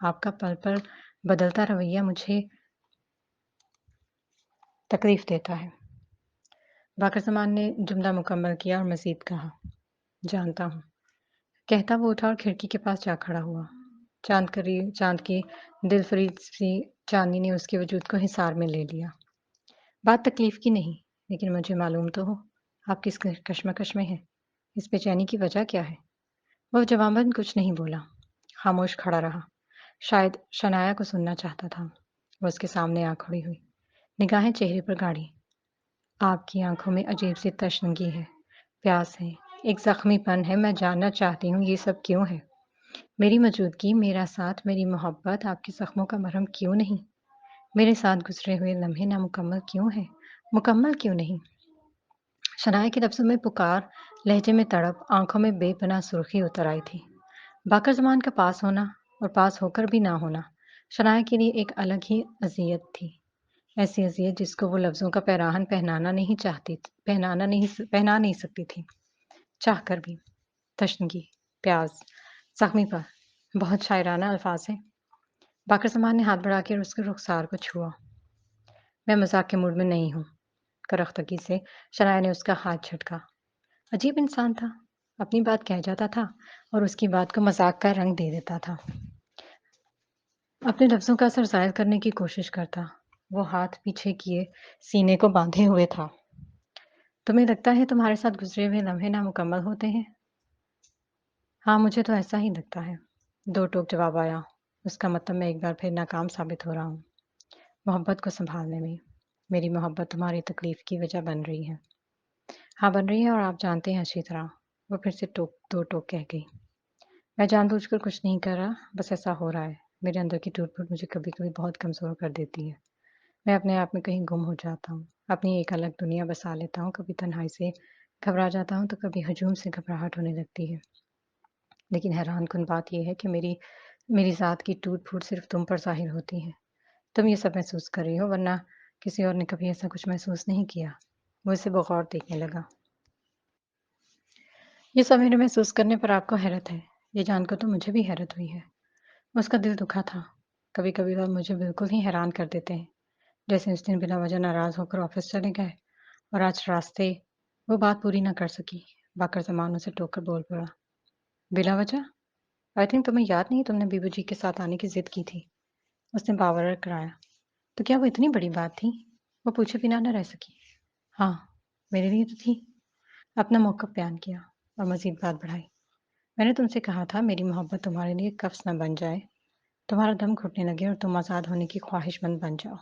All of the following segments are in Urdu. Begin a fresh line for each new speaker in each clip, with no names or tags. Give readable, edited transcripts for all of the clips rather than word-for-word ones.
آپ کا پل پل بدلتا رویہ مجھے تکلیف دیتا ہے۔ باقر زمان نے جملہ مکمل کیا اور مزید کہا، جانتا ہوں۔ کہتا وہ اٹھا اور کھڑکی کے پاس جا کھڑا ہوا۔ چاند کی دل فریب سی چاندنی نے اس کے وجود کو حصار میں لے لیا۔ بات تکلیف کی نہیں، لیکن مجھے معلوم تو ہو، آپ کس کشمکش میں ہیں؟ اس بے چینی کی وجہ کیا ہے؟ وہ جواباً کچھ نہیں بولا، خاموش کھڑا رہا، شاید شنایا کو سننا چاہتا تھا۔ وہ اس کے سامنے آ کھڑی ہوئی، نگاہیں چہرے پر گاڑی۔ آپ کی آنکھوں میں عجیب سی تشنگی ہے، پیاس ہے، ایک زخمی پن ہے۔ میں جاننا چاہتی ہوں یہ سب کیوں ہے؟ میری موجودگی، میرا ساتھ، میری محبت آپ کے زخموں کا مرہم کیوں نہیں؟ میرے ساتھ گزرے ہوئے لمحے نامکمل کیوں ہیں؟ مکمل کیوں نہیں؟ شنایا کے لفظوں میں پکار، لہجے میں تڑپ، آنکھوں میں بے پناہ سرخی اتر آئی تھی۔ باقر زمان کا پاس ہونا اور پاس ہو کر بھی نہ ہونا شنایا کے لیے ایک الگ ہی اذیت تھی، ایسی اذیت جس کو وہ لفظوں کا پیراہن پہنا نہیں سکتی تھی، چاہ کر بھی۔ تشنگی، پیاس، زخمی پر، بہت شاعرانہ الفاظ ہیں۔ باقر زمان نے ہاتھ بڑھا کے اس کے رخسار کو چھوا۔ میں مذاق کے موڈ میں نہیں ہوں۔ کرختگی سے شنایا نے اس کا ہاتھ جھٹکا۔ عجیب انسان تھا، اپنی بات کہہ جاتا تھا اور اس کی بات کو مذاق کا رنگ دے دیتا تھا، اپنے لفظوں کا اثر ظاہر کرنے کی کوشش کرتا۔ وہ ہاتھ پیچھے کیے سینے کو باندھے ہوئے تھا۔ تمہیں لگتا ہے تمہارے ساتھ گزرے ہوئے لمحے نامکمل ہوتے ہیں؟ ہاں، مجھے تو ایسا ہی لگتا ہے۔ دو ٹوک جواب آیا۔ اس کا مطلب میں ایک بار پھر ناکام ثابت ہو رہا ہوں محبت کو سنبھالنے میں۔ میری محبت تمہاری تکلیف کی وجہ بن رہی ہے۔ ہاں، بن رہی ہے، اور آپ جانتے ہیں اچھی طرح۔ وہ پھر سے دو ٹوک کہہ گئی۔ میں جان بوجھ کر کچھ نہیں کر رہا، بس ایسا ہو رہا ہے۔ میرے اندر کی ٹوٹ پھوٹ مجھے کبھی کبھی بہت کمزور کر دیتی ہے۔ میں اپنے آپ میں کہیں گم ہو جاتا ہوں، اپنی ایک الگ دنیا بسا لیتا ہوں۔ کبھی تنہائی سے گھبرا جاتا ہوں تو کبھی ہجوم سے گھبراہٹ ہونے لگتی ہے۔ لیکن حیران کن بات یہ ہے کہ میری ذات کی ٹوٹ پھوٹ صرف تم پر ظاہر ہوتی ہے۔ تم یہ سب محسوس کر رہی ہو، ورنہ کسی اور نے کبھی ایسا کچھ محسوس نہیں کیا۔ وہ اسے بغور دیکھنے لگا۔ یہ سب میرے محسوس کرنے پر آپ کو حیرت ہے؟ یہ جان کر تو مجھے بھی حیرت ہوئی ہے۔ اس کا دل دکھا تھا۔ کبھی کبھی وہ مجھے بالکل ہی حیران کر دیتے ہیں، جیسے اس دن بلا وجہ ناراض ہو کر آفس چلے گئے اور آج راستے وہ بات پوری نہ کر سکی۔ باقر زمان اسے ٹوک کر بول پڑا، بلا وجہ؟ آئی تھنک تمہیں یاد نہیں تم نے بیبو جی کے ساتھ آنے کی ضد کی تھی۔ اس نے باور کرایا۔ تو کیا وہ اتنی بڑی بات تھی؟ وہ پوچھے بنا نہ رہ سکی۔ ہاں، میرے لیے تو تھی۔ اپنا موقف بیان کیا اور مزید بات بڑھائی۔ میں نے تم سے کہا تھا میری محبت تمہارے لیے قفس نہ بن جائے، تمہارا دم گھٹنے لگے اور تم آزاد ہونے کی خواہش مند بن جاؤ۔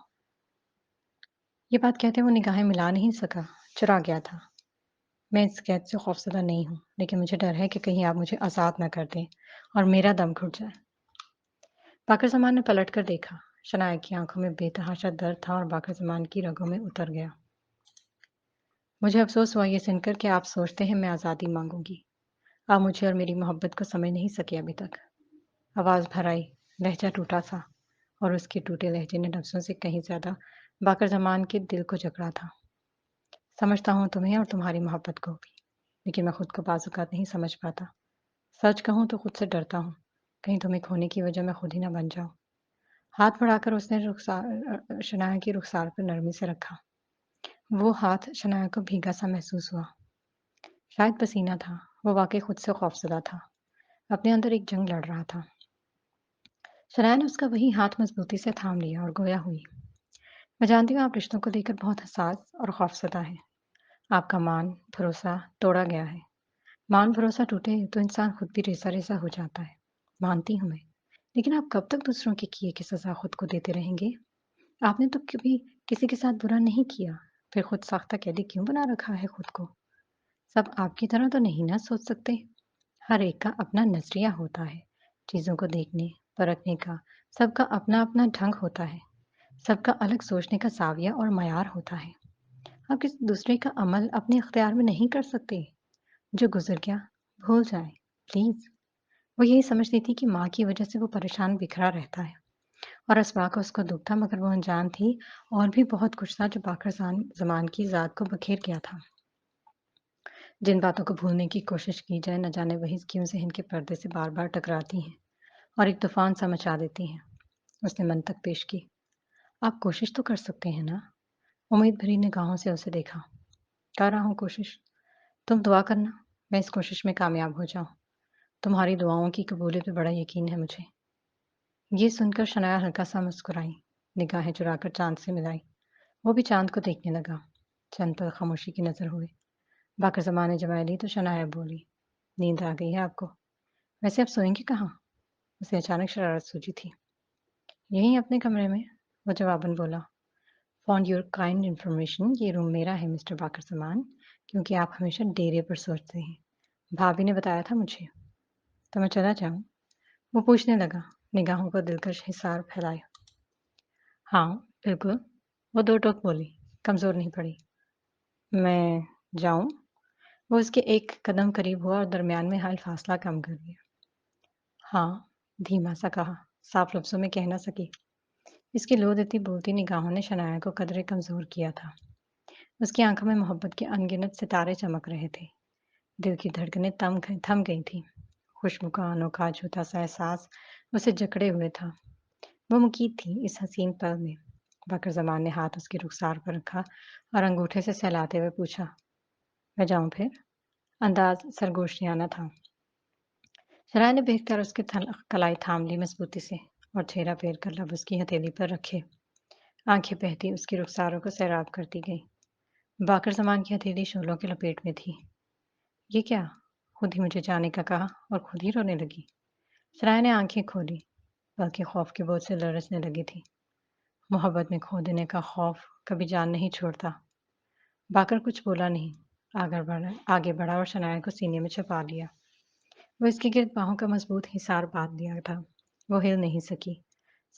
یہ بات کہتے وہ نگاہیں ملا نہیں سکا، چرا گیا تھا۔ میں اس قید سے خوفزدہ نہیں ہوں، لیکن مجھے ڈر ہے کہ کہیں آپ مجھے آزاد نہ کر دیں اور میرا دم گھٹ جائے۔ باقر زمان نے پلٹ کر دیکھا۔ شنایا کی آنکھوں میں بے تحاشا درد تھا اور باقر زمان کی رگوں میں اتر گیا۔ مجھے افسوس ہوا یہ سن کر کہ آپ سوچتے ہیں میں آزادی مانگوں گی۔ آپ مجھے اور میری محبت کو سمجھ نہیں سکے ابھی تک۔ آواز بھر آئی، لہجہ ٹوٹا سا، اور اس کے ٹوٹے لہجے نے لفظوں سے کہیں زیادہ باقر زمان کے دل کو جکڑا تھا۔ سمجھتا ہوں تمہیں اور تمہاری محبت کو بھی، لیکن میں خود کو بعض اوقات نہیں سمجھ پاتا۔ سچ کہوں تو خود سے ڈرتا ہوں، کہیں تمہیں کھونے کی وجہ میں خود ہی نہ بن جاؤں۔ ہاتھ بڑھا کر اس نے شنایا کی رخسار پر نرمی سے رکھا۔ وہ ہاتھ شنایا کو بھیگا سا محسوس ہوا، شاید پسینہ تھا۔ وہ واقعی خود سے خوفزدہ تھا، اپنے اندر ایک جنگ لڑ رہا تھا۔ شنایا نے اس کا وہی ہاتھ مضبوطی سے تھام لیا اور گویا ہوئی، میں جانتی ہوں آپ رشتوں کو لے کر بہت حساس اور خوفزدہ ہیں۔ آپ کا مان بھروسہ توڑا گیا ہے۔ مان بھروسہ ٹوٹے تو انسان خود بھی ریسا ریسا ہو جاتا ہے، مانتی ہوں میں، لیکن آپ کب تک دوسروں کے کیے کی سزا خود کو دیتے رہیں گے؟ آپ نے تو کبھی کسی کے ساتھ برا نہیں کیا، پھر خود ساختہ قیدی کیوں بنا رکھا ہے خود کو؟ سب آپ کی طرح تو نہیں نہ سوچ سکتے۔ ہر ایک کا اپنا نظریہ ہوتا ہے چیزوں کو دیکھنے پرکھنے کا، سب کا اپنا اپنا ڈھنگ ہوتا ہے، سب کا الگ سوچنے کا زاویہ اور معیار ہوتا ہے۔ آپ کسی دوسرے کا عمل اپنے اختیار میں نہیں کر سکتے۔ جو گزر گیا بھول جائیں پلیز۔ وہ یہی سمجھتی تھی کہ ماں کی وجہ سے وہ پریشان بکھرا رہتا ہے، اور اسباق کا اس کو دکھ تھا، مگر وہ انجان تھی اور بھی بہت کچھ تھا جو باقر زمان کی ذات کو بکھیر گیا تھا۔ جن باتوں کو بھولنے کی کوشش کی جائے نہ جانے وہی کیوں ذہن کے پردے سے بار بار ٹکراتی ہیں اور ایک طوفان سا مچا دیتی ہیں۔ اس نے منطق پیش کی۔ آپ کوشش تو کر سکتے ہیں نا؟ امید بھری نگاہوں سے اسے دیکھا۔ کر رہا ہوں کوشش۔ تم دعا کرنا میں اس کوشش میں کامیاب ہو جاؤں۔ تمہاری دعاؤں کی قبولیت پہ بڑا یقین ہے مجھے۔ یہ سن کر شنایا ہلکا سا مسکرائی، نگاہیں چرا کر چاند سے ملائی۔ وہ بھی چاند کو دیکھنے لگا۔ چند پل خاموشی کی نظر ہوئے۔ باقر زمان نے جواب لی تو شنایا بولی، نیند آ گئی ہے آپ کو؟ ویسے آپ سوئیں گے کہاں؟ اسے اچانک شرارت سوچی تھی۔ یہیں اپنے کمرے میں، وہ جواباً بولا۔ فاؤنڈ یور کائنڈ انفارمیشن، یہ روم میرا ہے مسٹر باقر زمان، کیونکہ آپ ہمیشہ ڈیرے پر سوچتے ہیں۔ بھابھی نے بتایا تھا مجھے۔ تو میں چلا جاؤں؟ وہ پوچھنے لگا، نگاہوں پر دلکش حصار پھیلائے۔ ہاں بالکل، وہ دو ٹوک بولی، کمزور نہیں پڑی۔ میں جاؤں؟ وہ اس کے ایک قدم قریب ہوا اور درمیان میں حائل فاصلہ کم کر دیا۔ ہاں، دھیما سا کہا، صاف لفظوں میں کہہ نہ سکی۔ اس کی لو دیتی بولتی نگاہوں نے شنایا کو قدرے کمزور کیا تھا۔ اس کی آنکھوں میں محبت کے انگنت ستارے چمک رہے تھے۔ دل کی دھڑکنیں تھم گئی تھیں۔ خوشبو کا انوکھا جھوٹا سا احساس اسے جکڑے ہوئے تھا۔ وہ مقید تھی اس حسین پل میں۔ باقر زمان نے ہاتھ اس کے رخسار پر رکھا اور انگوٹھے سے سہلاتے ہوئے پوچھا، میں جاؤں پھر؟ انداز سرگوشیانہ تھا۔ شرائع نے دیکھ کر اس کی کلائی تھام لی مضبوطی سے اور چہرہ پھیر کر لب اس کی ہتھیلی پر رکھے۔ آنکھیں بہتی اس کے رخساروں کو سیراب کرتی گئی۔ باقر زمان کی ہتھیلی شولوں کے لپیٹ میں تھی۔ یہ کیا؟ خود ہی مجھے جانے کا کہا اور خود ہی رونے لگی۔ شرائع نے آنکھیں کھولی، بلکہ خوف کے بوجھ سے لرزنے لگی تھی۔ محبت میں کھو دینے کا خوف کبھی جان نہیں چھوڑتا۔ باقر کچھ بولا نہیں، آگے بڑھا اور شنایا کو سینے میں چھپا لیا۔ وہ اس کے گرد باہوں کا مضبوط حصار باندھ دیا تھا۔ وہ ہل نہیں سکی،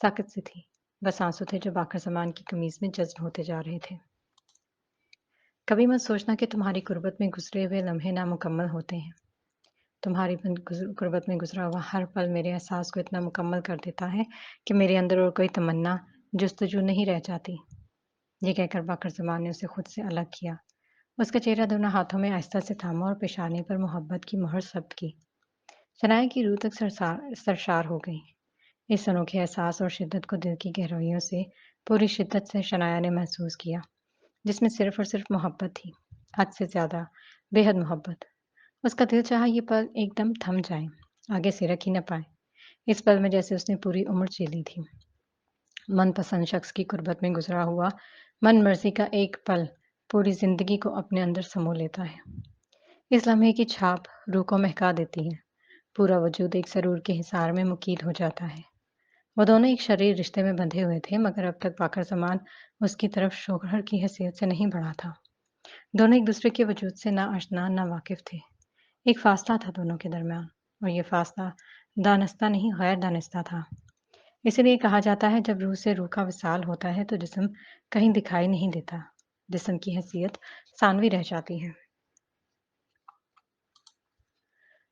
ساکت سی تھی، بس آنسو تھے جو باقر زمان کی قمیض میں جذب ہوتے جا رہے تھے۔ کبھی مت سوچنا کہ تمہاری قربت میں گزرے ہوئے لمحے نامکمل ہوتے ہیں۔ تمہاری قربت میں گزرا ہوا ہر پل میرے احساس کو اتنا مکمل کر دیتا ہے کہ میرے اندر اور کوئی تمنا جستجو نہیں رہ جاتی۔ یہ کہہ کر باقر زمان نے اسے خود سے الگ کیا۔ اس کا چہرہ دونوں ہاتھوں میں آہستہ سے تھاما اور پیشانی پر محبت کی مہر ثبت کی۔ شنایا کی روح تک سرشار ہو گئی۔ اس انوکھے احساس اور شدت کو دل کی گہرائیوں سے پوری شدت سے شنایا نے محسوس کیا، جس میں صرف اور صرف محبت تھی، حد سے زیادہ، بے حد محبت۔ اس کا دل چاہا یہ پل ایک دم تھم جائے، آگے سے رکھ ہی نہ پائے۔ اس پل میں جیسے اس نے پوری عمر جیلی تھی۔ من پسند شخص کی قربت میں گزرا ہوا من مرضی کا ایک پل پوری زندگی کو اپنے اندر سمو لیتا ہے۔ اس لمحے کی چھاپ روح کو مہکا دیتی ہے۔ پورا وجود ایک سرور کے حصار میں مقید ہو جاتا ہے۔ وہ دونوں ایک شرعی رشتے میں بندھے ہوئے تھے، مگر اب تک باقر زمان اس کی طرف شوہر کی حیثیت سے نہیں بڑھا تھا۔ دونوں ایک دوسرے کے وجود سے نہ آشنا نہ واقف تھے۔ ایک فاصلہ تھا دونوں کے درمیان، اور یہ فاصلہ دانستہ نہیں غیر دانستہ تھا۔ اسی لیے کہا جاتا ہے جب روح سے روح کا وصال ہوتا ہے تو جسم کہیں دکھائی نہیں دیتا، جسم کی حیثیت ثانوی رہ جاتی ہے۔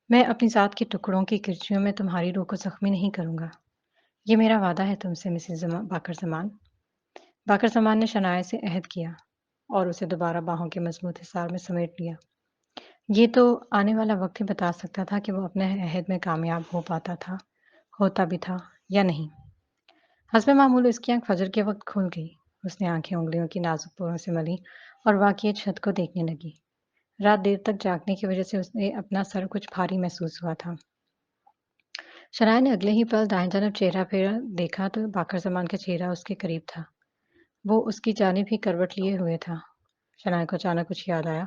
میں اپنی ذات کے ٹکڑوں کی کرچیوں میں تمہاری روح کو زخمی نہیں کروں گا، یہ میرا وعدہ ہے تم سے مسز باقر زمان۔ باقر زمان نے شنایا سے عہد کیا اور اسے دوبارہ باہوں کے مضبوط حصار میں سمیٹ لیا۔ یہ تو آنے والا وقت ہی بتا سکتا تھا کہ وہ اپنے عہد میں کامیاب ہو پاتا تھا، ہوتا بھی تھا یا نہیں۔ حسب معمول اس کی آنکھ فجر کے وقت کھل گئی۔ اس نے آنکھیں انگلیوں کی نازک پوروں سے ملی اور واقعی چھت کو دیکھنے لگی۔ رات دیر تک جاگنے کی وجہ سے اس نے اپنا سر کچھ بھاری محسوس ہوا تھا۔ شنایا نے اگلے ہی پل دائیں جانب چہرہ پھیرا دیکھا تو باقر زمان کا چہرہ اس کے قریب تھا۔ وہ اس کی جانب ہی کروٹ لیے ہوئے تھا۔ شنایا کو اچانک کچھ یاد آیا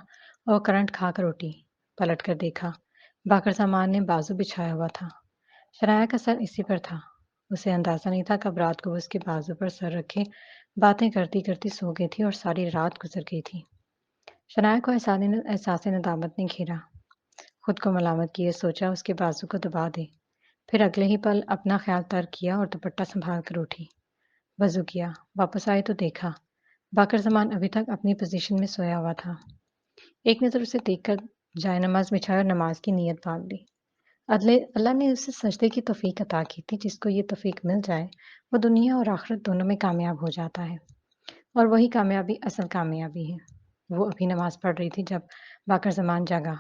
اور کرنٹ کھا کر اٹھی۔ پلٹ کر دیکھا، باقر زمان نے بازو بچھایا ہوا تھا۔ شنایا کا سر اسی پر تھا۔ اسے اندازہ نہیں تھا کب رات کو وہ اس کے بازو پر سر رکھے باتیں کرتی کرتی سو گئی تھی اور ساری رات گزر گئی تھی۔ شنایا کو احساس ندامت نے گھیرا۔ خود کو ملامت کیے سوچا اس کے بازو کو دبا دے، پھر اگلے ہی پل اپنا خیال ترک کیا اور دوپٹہ سنبھال کر اٹھی۔ وضو کیا، واپس آئے تو دیکھا باقر زمان ابھی تک اپنی پوزیشن میں سویا ہوا تھا۔ ایک نظر اسے دیکھ کر جائے نماز بچھائی اور نماز کی نیت باندھ لی۔ اللہ نے اسے سجدے کی توفیق عطا کی تھی۔ جس کو یہ توفیق مل جائے وہ دنیا اور آخرت دونوں میں کامیاب ہو جاتا ہے، اور وہی کامیابی اصل کامیابی ہے۔ وہ ابھی نماز پڑھ رہی تھی جب باقر زمان جاگا۔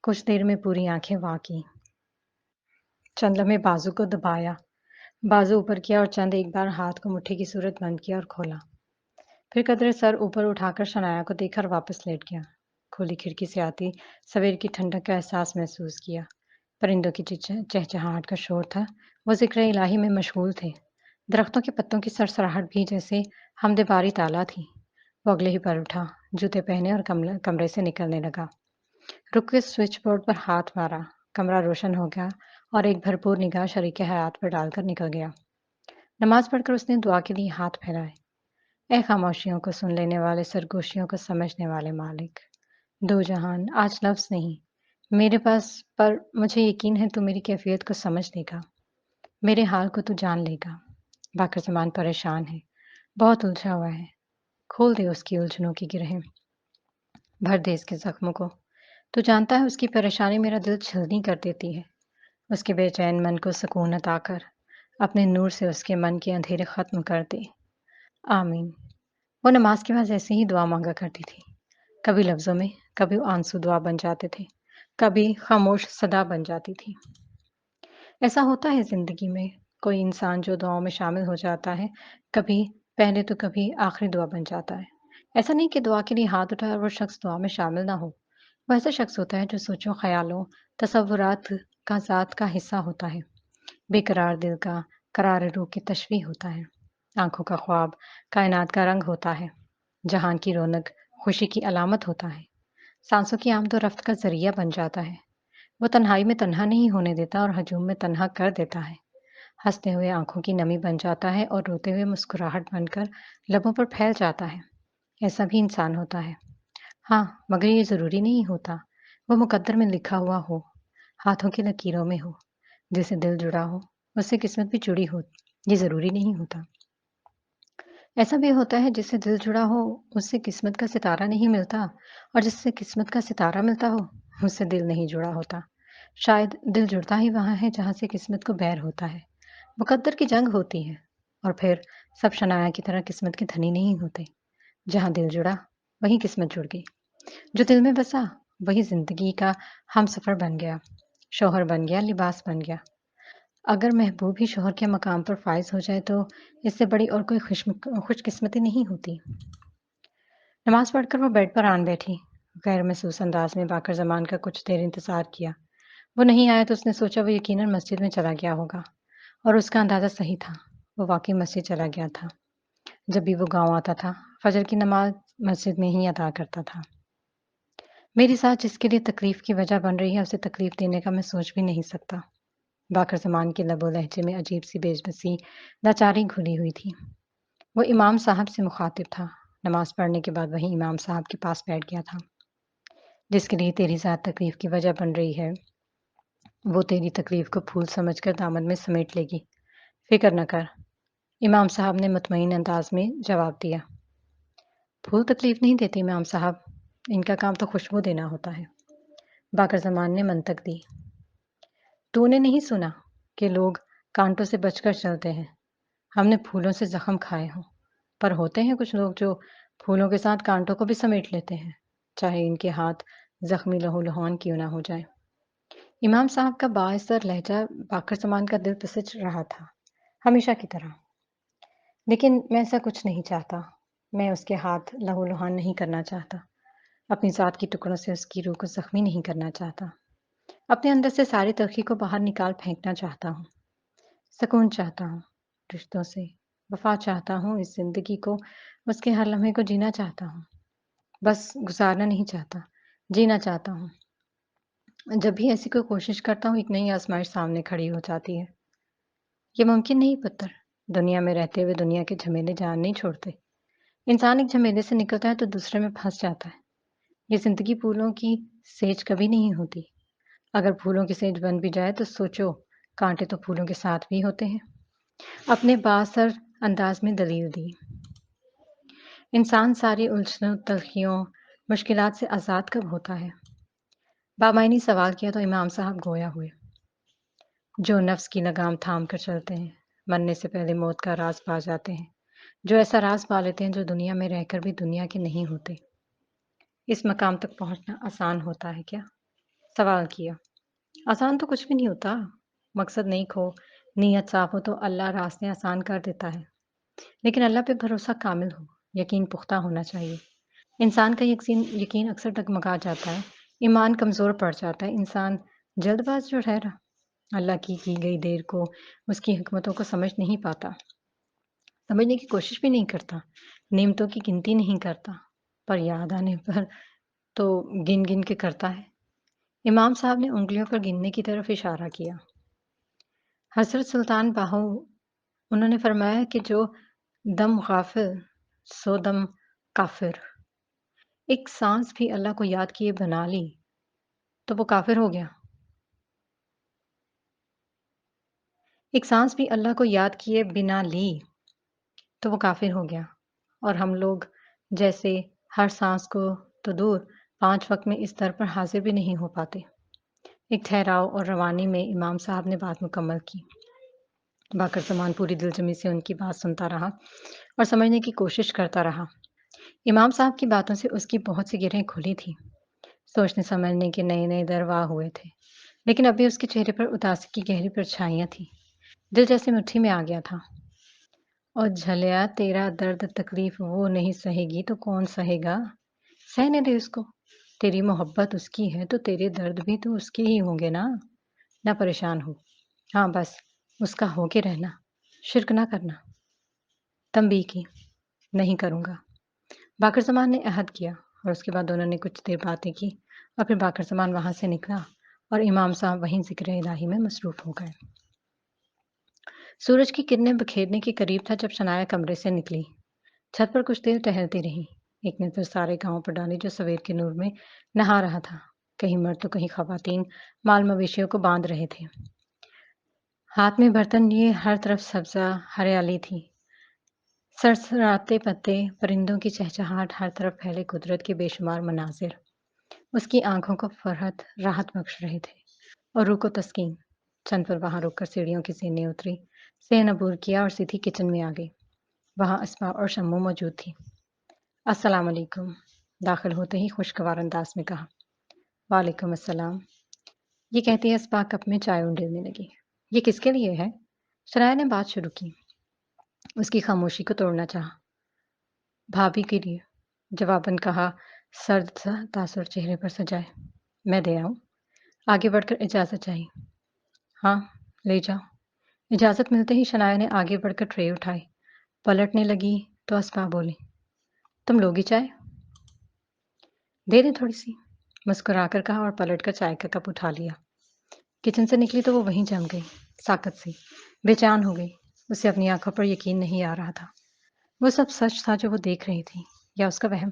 کچھ دیر میں پوری آنکھیں وا کی۔ چند لمحے بازو کو دبایا، بازو اوپر کیا اور چند ایک بار ہاتھ کو مٹھی کی صورت بند کیا اور کھولا۔ پھر قدرے سر اوپر اٹھا کر شنایا کو دیکھا اور واپس لیٹ گیا۔ کھلی کھڑکی سے آتی سویر کی ٹھنڈک کا احساس محسوس کیا۔ پرندوں کی چہچہاہٹ کا شور تھا۔ وہ ذکر الہی میں مشغول تھے۔ درختوں کے پتوں کی سرسراہٹ بھی جیسے حمد باری تالا تھی۔ وہ اگلے ہی پر اٹھا، جوتے پہنے اور کمرے سے نکلنے لگا۔ رک کے سوئچ بورڈ پر ہاتھ مارا، کمرہ روشن ہو گیا اور ایک بھرپور نگاہ شریک حیات پر ڈال کر نکل گیا۔ نماز پڑھ کر اس نے دعا کے لیے ہاتھ پھیلائے۔ اے خاموشیوں کو سن لینے والے، سرگوشیوں کو سمجھنے والے مالک، دو جہان آج لفظ نہیں میرے پاس، پر مجھے یقین ہے تو میری کیفیت کو سمجھ لے گا، میرے حال کو تو جان لے گا۔ باقر زمان پریشان ہے، بہت الجھا ہوا ہے۔ کھول دے اس کی الجھنوں کی گرہیں، بھر دے اس کے زخموں کو۔ تو جانتا ہے اس کی پریشانی میرا دل چھلنی کر دیتی ہے۔ اس کے بے چین من کو سکون عطا کر، اپنے نور سے اس کے من کے اندھیرے ختم کر دے۔ آمین۔ وہ نماز کے بعد ایسے ہی دعا مانگا کرتی تھی، کبھی لفظوں میں، کبھی آنسو دعا بن جاتے تھے، کبھی خاموش صدا بن جاتی تھی۔ ایسا ہوتا ہے زندگی میں، کوئی انسان جو دعاؤں میں شامل ہو جاتا ہے، کبھی پہلے تو کبھی آخری دعا بن جاتا ہے۔ ایسا نہیں کہ دعا کے لیے ہاتھ اٹھائے اور وہ شخص دعا میں شامل نہ ہو۔ وہ ایسا شخص ہوتا ہے جو سوچوں، خیالوں، تصورات کا ذات کا حصہ ہوتا ہے، بے قرار دل کا قرار روح کی تشبیہ ہوتا ہے، آنکھوں کا خواب کائنات کا رنگ ہوتا ہے، جہان کی رونق خوشی کی علامت ہوتا ہے، سانسوں کی آمد و رفت کا ذریعہ بن جاتا ہے۔ وہ تنہائی میں تنہا نہیں ہونے دیتا اور ہجوم میں تنہا کر دیتا ہے، ہنستے ہوئے آنکھوں کی نمی بن جاتا ہے اور روتے ہوئے مسکراہٹ بن کر لبوں پر پھیل جاتا ہے۔ ایسا بھی انسان ہوتا ہے، ہاں، مگر یہ ضروری نہیں ہوتا وہ مقدر میں لکھا ہوا ہو، ہاتھوں کی لکیروں میں ہو، جس سے دل جڑا ہو اس سے قسمت بھی جڑی ہو، یہ ضروری نہیں ہوتا۔ ایسا بھی ہوتا ہے جس سے دل جڑا ہو اس سے قسمت کا ستارہ نہیں ملتا، اور جس سے قسمت کا ستارہ ملتا ہو اس سے دل نہیں جڑا ہوتا۔ شاید دل جڑتا ہی وہاں ہے جہاں سے قسمت کو بیر ہوتا ہے، مقدر کی جنگ ہوتی ہے، اور پھر سب شنایا کی طرح قسمت کے دھنی نہیں ہوتے۔ جہاں دل جڑا وہیں قسمت جڑ گئی، جو دل میں بسا وہی زندگی کا ہم سفر بن گیا، شوہر بن گیا، لباس بن گیا۔ اگر محبوب ہی شوہر کے مقام پر فائز ہو جائے تو اس سے بڑی اور کوئی خوش قسمتی نہیں ہوتی۔ نماز پڑھ کر وہ بیڈ پر آن بیٹھی، غیر محسوس انداز میں باقر زمان کا کچھ دیر انتظار کیا۔ وہ نہیں آیا تو اس نے سوچا وہ یقیناً مسجد میں چلا گیا ہوگا، اور اس کا اندازہ صحیح تھا، وہ واقعی مسجد چلا گیا تھا۔ جب بھی وہ گاؤں آتا تھا فجر کی نماز مسجد میں ہی ادا کرتا تھا۔ میری ساتھ جس کے لیے تکلیف کی وجہ بن رہی ہے اسے تکلیف دینے کا میں سوچ بھی نہیں سکتا۔ باقر زمان کے لب و لہجے میں عجیب سی بے بسی لاچاری گھلی ہوئی تھی۔ وہ امام صاحب سے مخاطب تھا، نماز پڑھنے کے بعد وہی امام صاحب کے پاس بیٹھ گیا تھا۔ جس کے لیے تیری ذات تکلیف کی وجہ بن رہی ہے وہ تیری تکلیف کو پھول سمجھ کر دامن میں سمیٹ لے گی، فکر نہ کر، امام صاحب نے مطمئن انداز میں جواب دیا۔ پھول تکلیف نہیں دیتے امام صاحب، ان کا کام تو خوشبو دینا ہوتا ہے، باقر زمان نے منطق دی۔ تو نے نہیں سنا کہ لوگ کانٹوں سے بچ کر چلتے ہیں، ہم نے پھولوں سے زخم کھائے ہوں، پر ہوتے ہیں کچھ لوگ جو پھولوں کے ساتھ کانٹوں کو بھی سمیٹ لیتے ہیں، چاہے ان کے ہاتھ زخمی لہو لہان کیوں نہ ہو جائے۔ امام صاحب کا بااثر لہجہ باقر زمان کا دل پسچ رہا تھا، ہمیشہ کی طرح۔ لیکن میں ایسا کچھ نہیں چاہتا، میں اس کے ہاتھ لہو لہان نہیں کرنا چاہتا، اپنی ذات کی ٹکڑوں سے اس کی روح کو زخمی نہیں کرنا چاہتا، اپنے اندر سے ساری تلخی کو باہر نکال پھینکنا چاہتا ہوں، سکون چاہتا ہوں، رشتوں سے وفا چاہتا ہوں، اس زندگی کو، اس کے ہر لمحے کو جینا چاہتا ہوں، بس گزارنا نہیں چاہتا، جینا چاہتا ہوں۔ جب بھی ایسی کوئی کوشش کرتا ہوں ایک نئی آزمائش سامنے کھڑی ہو جاتی ہے۔ یہ ممکن نہیں پتر، دنیا میں رہتے ہوئے دنیا کے جھمیلے جان نہیں چھوڑتے۔ انسان ایک جھمیلے سے نکلتا ہے تو دوسرے میں پھنس جاتا ہے۔ یہ زندگی پھولوں کی سیج کبھی نہیں ہوتی، اگر پھولوں کی سیج بن بھی جائے تو سوچو، کانٹے تو پھولوں کے ساتھ بھی ہوتے ہیں۔ اپنے بااثر انداز میں دلیل دی۔ انسان ساری الجھنوں، تلخیوں، مشکلات سے آزاد کب ہوتا ہے؟ بامعنی سوال کیا تو امام صاحب گویا ہوئے۔ جو نفس کی لگام تھام کر چلتے ہیں، مرنے سے پہلے موت کا راز پا جاتے ہیں، جو ایسا راز پا لیتے ہیں جو دنیا میں رہ کر بھی دنیا کے نہیں ہوتے۔ اس مقام تک پہنچنا آسان ہوتا ہے کیا؟ سوال کیا۔ آسان تو کچھ بھی نہیں ہوتا۔ مقصد نیک ہو، نیت صاف ہو تو اللہ راستے آسان کر دیتا ہے۔ لیکن اللہ پہ بھروسہ کامل ہو، یقین پختہ ہونا چاہیے۔ انسان کا یقین اکثر ڈگمگا جاتا ہے، ایمان کمزور پڑ جاتا ہے، انسان جلد باز جو ٹھہرا اللہ کی گئی دیر کو، اس کی حکمتوں کو سمجھ نہیں پاتا، سمجھنے کی کوشش بھی نہیں کرتا، نعمتوں کی گنتی نہیں کرتا، پر یاد آنے پر تو گن گن کے کرتا ہے۔ امام صاحب نے انگلیوں پر گننے کی طرف اشارہ کیا۔ حضرت سلطان باہو انہوں نے فرمایا کہ جو دم غافل سو دم کافر، ایک سانس بھی اللہ کو یاد کیے بنا لی تو وہ کافر ہو گیا۔ ایک سانس بھی اللہ کو یاد کیے بنا لی تو وہ کافر ہو گیا، اور ہم لوگ جیسے ہر سانس کو تو دور 5 وقت میں اس در پر حاضر بھی نہیں ہو پاتے۔ ایک ٹھہراؤ اور روانی میں امام صاحب نے بات مکمل کی۔ باقر زمان پوری دلجمی سے ان کی بات سنتا رہا اور سمجھنے کی کوشش کرتا رہا۔ امام صاحب کی باتوں سے اس کی بہت سی گرہیں کھلی تھی، سوچنے سمجھنے کے نئے نئے درواہ ہوئے تھے، لیکن ابھی اس کے چہرے پر اداسی کی گہری پرچھائیاں تھیں، دل جیسے مٹھی میں آ گیا تھا۔ اور جھلیا تیرا درد تکلیف وہ نہیں سہے گی تو کون سہے گا؟ سہنے دے اس کو، تیری محبت اس کی ہے تو تیرے درد بھی تو اس کے ہی ہوں گے نا، نہ پریشان ہو، ہاں بس اس کا ہو کے رہنا، شرک نہ کرنا۔ تنبیہ کی، نہیں کروں گا۔ باقر زمان نے عہد کیا، اور اس کے بعد دونوں نے کچھ دیر باتیں کی، اور پھر باقر زمان وہاں سے نکلا اور امام صاحب وہیں ذکر الہی میں مصروف ہو گئے۔ سورج کی کرنیں بکھیرنے کے قریب تھا جب شنایا کمرے سے نکلی، چھت پر کچھ دیر ٹہلتی رہی، ایک نظر سارے گاؤں پر ڈالی جو سویر کے نور میں نہا رہا تھا، کہیں مرد تو کہیں خواتین مال مویشیوں کو باندھ رہے تھے، ہاتھ میں برتن لیے، ہر طرف سبزہ ہریالی تھی، سرسراتے پتے، پرندوں کی چہچہاہٹ، ہر طرف پھیلے قدرت کے بے شمار مناظر اس کی آنکھوں کو فرحت راحت بخش رہے تھے، اور روح کو تسکین۔ چند پر وہاں رک کر سیڑھیوں کی سینے اتری، صحن عبور کیا اور سیدھی کچن میں آ گئی۔ وہاں اسما اور شمو موجود تھی۔ السلام علیکم، داخل ہوتے ہی خوشگوار انداز میں کہا۔ وعلیکم السلام، یہ کہتی اسما کپ میں چائے اونڈلنے لگی۔ یہ کس کے لیے ہے؟ شرائع نے بات شروع کی، اس کی خاموشی کو توڑنا چاہا۔ بھابھی کے لیے، جواباً کہا، سرد سا تاثر چہرے پر سجائے۔ میں دے آؤں؟ آگے بڑھ کر اجازت چاہی۔ ہاں لے جاؤ۔ اجازت ملتے ہی شنایا نے آگے بڑھ کر ٹرے اٹھائی، پلٹنے لگی تو اسما بولی، تم لوگی چائے؟ دے دیں تھوڑی سی، مسکرا کر کہا اور پلٹ کر چائے کا کپ اٹھا لیا۔ کچن سے نکلی تو وہ وہیں جم گئی، ساکت سی، بے چین ہو گئی، اسے اپنی آنکھوں پر یقین نہیں آ رہا تھا۔ وہ سب سچ تھا جو وہ دیکھ رہی تھی، یا اس کا وہم؟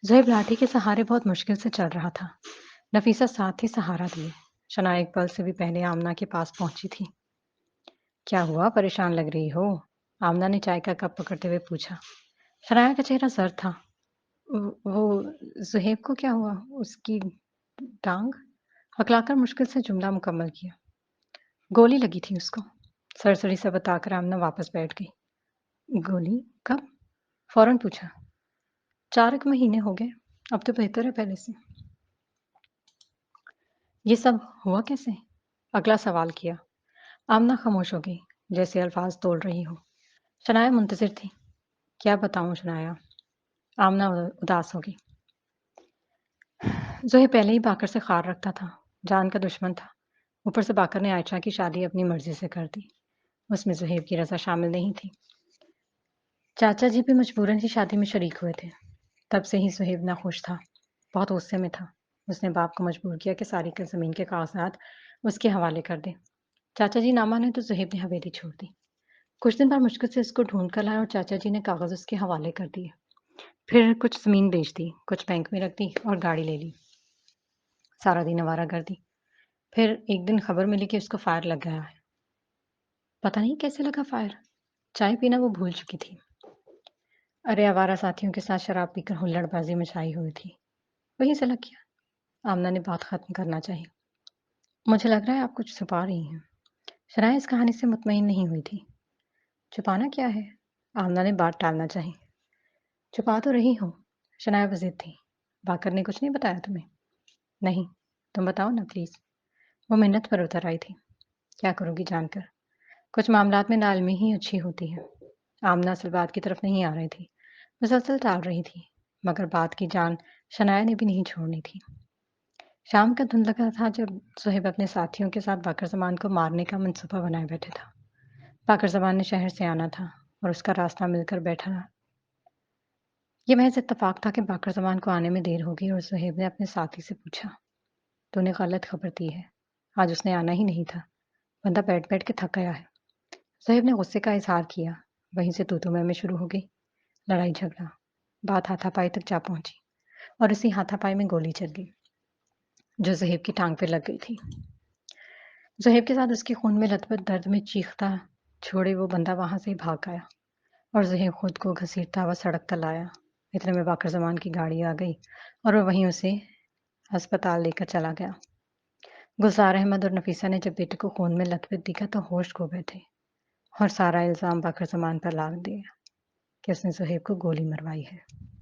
زہیب لاٹھی کے سہارے بہت مشکل سے چل رہا تھا، نفیسہ ساتھ ہی سہارا دیے۔ شنایا ایک پل سے بھی پہلے آمنہ کے پاس پہنچی تھی۔ کیا ہوا، پریشان لگ رہی ہو؟ آمنہ نے چائے کا کپ پکڑتے ہوئے پوچھا۔ شنایا کا چہرہ زرد تھا۔ وہ زہیب کو کیا ہوا؟ اس کی ٹانگ؟ ہکلا کر مشکل سے جملہ مکمل کیا۔ گولی لگی تھی اس کو، سرسری سے بتا کر آمنہ واپس بیٹھ گئی۔ گولی؟ کب؟ فوراً پوچھا۔ 4 مہینے ہو گئے، اب تو بہتر ہے پہلے سے۔ یہ سب ہوا کیسے؟ اگلا سوال کیا۔ آمنہ خاموش ہو گئی، جیسے الفاظ تول رہی ہو۔ شنایا منتظر تھی۔ کیا بتاؤں شنایا؟ آمنہ اداس ہو گئی۔ زہیب پہلے ہی باقر سے خار رکھتا تھا، جان کا دشمن تھا، اوپر سے باقر نے عائشہ کی شادی اپنی مرضی سے کر دی، اس میں زہیب کی رضا شامل نہیں تھی۔ چاچا جی بھی مجبوراً ہی شادی میں شریک ہوئے تھے، تب سے ہی زہیب ناخوش تھا، بہت غصے میں تھا۔ اس نے باپ کو مجبور کیا کہ ساری زمین کے کاغذات اس کے حوالے کر دے۔ چاچا جی نہ مانے تو زہیب نے حویلی چھوڑ دی۔ کچھ دن بعد مشکل سے اس کو ڈھونڈ کر لائے اور چاچا جی نے کاغذ اس کے حوالے کر دیے، پھر کچھ زمین بیچ دی، کچھ بینک میں رکھ دی اور گاڑی لے لی۔ سارا دن آوارہ گردی۔ پھر ایک دن خبر ملی کہ اس کو فائر لگ گیا ہے۔ پتہ نہیں کیسے لگا فائر، چائے پینا وہ بھول چکی تھی۔ ارے آوارہ ساتھیوں کے ساتھ شراب پی کر ہلڑ بازی مچائی ہوئی تھی، وہیں سے لگ گیا۔ آمنہ نے بات ختم کرنا چاہی۔ مجھے لگ رہا ہے آپ کچھ چھپا رہی ہیں۔ شنایا اس کہانی سے مطمئن نہیں ہوئی تھی۔ چھپانا کیا ہے؟ آمنہ نے بات ٹالنا چاہی۔ چھپا تو رہی ہوں، شنایا بضد تھی، باقر نے کچھ نہیں بتایا تمہیں؟ نہیں، تم بتاؤ نا پلیز۔ وہ منت پر اتر آئی تھی۔ کیا کرو گی جان کر؟ کچھ معاملات میں نالمی ہی اچھی ہوتی ہے۔ آمنہ اصل بات کی طرف نہیں آ رہی تھی، مسلسل ٹال رہی تھی، مگر بات کی جان شنایا نے بھی نہیں چھوڑنی تھی۔ شام کا دھند لگا تھا جب صہیب اپنے ساتھیوں کے ساتھ باقر زمان کو مارنے کا منصوبہ بنائے بیٹھے تھا۔ باقر زمان نے شہر سے آنا تھا اور اس کا راستہ مل کر بیٹھا رہا۔ یہ محض اتفاق تھا کہ باقر زمان کو آنے میں دیر ہوگی اور صہیب نے اپنے ساتھی سے پوچھا، تو نے غلط خبر دی ہے، آج اس نے آنا ہی نہیں تھا، بندہ بیٹھ بیٹھ کے تھک گیا ہے۔ صہیب نے غصے کا اظہار کیا، وہیں سے تو میں شروع ہو گئی۔ لڑائی جھگڑا، بات ہاتھا پائی تک جا پہنچی اور اسی ہاتھا پائی میں گولی چل گئی جو زہیب کی ٹانگ پہ لگ گئی تھی۔ زہیب کے ساتھ اس کی خون میں لتپت درد میں چیختا چھوڑے وہ بندہ وہاں سے بھاگ آیا اور زہیب خود کو گھسیٹتا ہوا سڑک تل آیا۔ اتنے میں باقر زمان کی گاڑی آ گئی اور وہ وہیں اسے ہسپتال لے کر چلا گیا۔ گلزار احمد اور نفیسہ نے جب بیٹے کو خون میں لتپت دیکھا تو ہوش کھو بیٹھے اور سارا الزام باقر زمان پر لاد دیا کہ اس نے زہیب کو گولی مروائی ہے۔